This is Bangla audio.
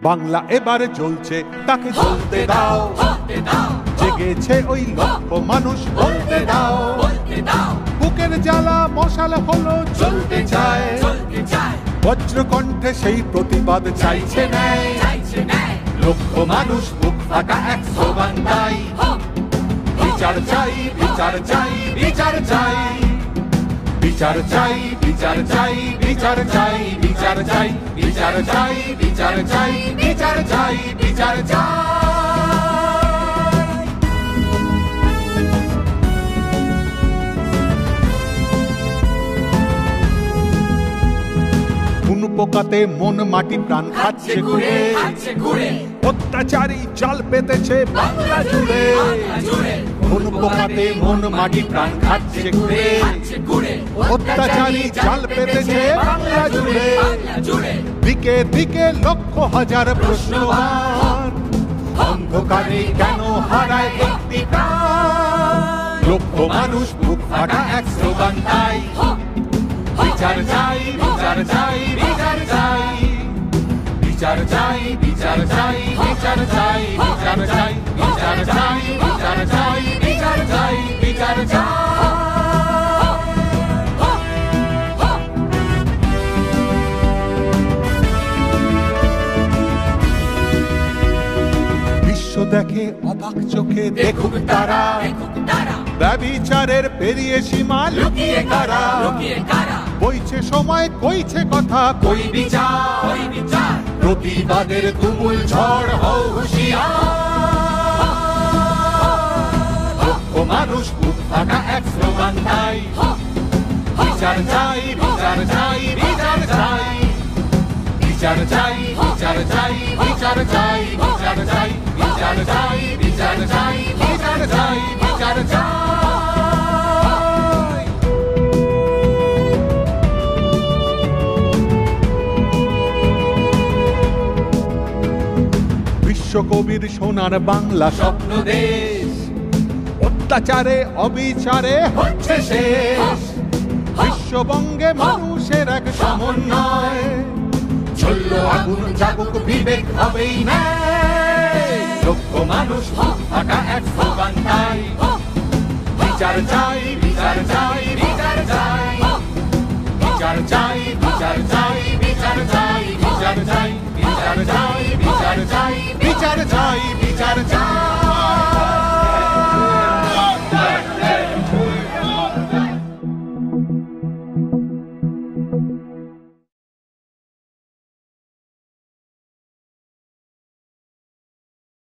বাংলা এবারে জ্বলছে, তাকে জ্বলতে দাও। জেগেছে ওই লক্ষ মানুষ, বলতে দাও। বুকের জ্বালা মশাল হলো, জ্বলতে চায়। বজ্রকণ্ঠে সেই প্রতিবাদ চাইছে ন্যায়। লক্ষ মানুষ বুক ফাটা এক স্লোগান তাই। বিচার চাই, বিচার চাই, বিচার চাই। বিচার চাই, বিচার চাই, বিচার চাই, বিচার চাই, বিচার চাই, বিচার চাই, বিচার চাই, বিচার চাই। কোন পোকাতে মন মাটি প্রাণ খাচ্ছে ঘুরে, অত্যাচারী জাল পেতেছে বাংলা জুড়ে। কোন পোকাতে মন মাটি প্রাণ খাচ্ছে ঘুরে, অত্যাচারী জাল পেতেছে বাংলা জুড়ে। দিকে দিকে লক্ষ হাজার প্রশ্নমান, অন্ধকারে কেন হারায় একটি প্রাণ? লক্ষ মানুষ বুক ফাটা এক স্লোগান তাই। বিচার চাই, বিচার চাই, বিচার চাই। বিচার চাই, বিচার চাই, বিচার চাই, বিচার চাই, বিচার চাই, বিচার চাই, বিচার চাই, বিচার চাই। বিশ্ব দেখে অবাক চোখে, দেখুক তারা ব্যভিচারের পেরিয়ে সীমা লুকিয়ে কারা। বইছে সময়, কইছে কথা, কই বিচার। প্রতিবাদের তুমুল ঝড়, হও হুঁশিয়ার। লক্ষ মানুষ বুক ফাটা এক স্লোগান তাই। বিচার চাই, বিচার চাই, বিচার চাই। বিচার চাই, বিচার চাই, বিচার চাই, বিচার চাই, বিচার চাই, বিচার চাই, বিচার চাই, বিচার চাই। বিশ্বকবির সোনার বাংলা স্বপ্ন দেশ, অত্যাচারে অবিচারে হচ্ছে শেষ। বিশ্ববঙ্গে মানুষের এক সমন্বয়, চলল আগুন জাগুক বিবেক হবেই না। লক্ষ মানুষ বুক ফাটা এক স্লোগান তাই। বিচার চাই, বিচার চাই, বিচার চাই। বিচার চাই, বিচার চাই, বিচার চাই, বিচার চাই, বিচার চাই, বিচার চাই, বিচার চাই, বিচার চাই।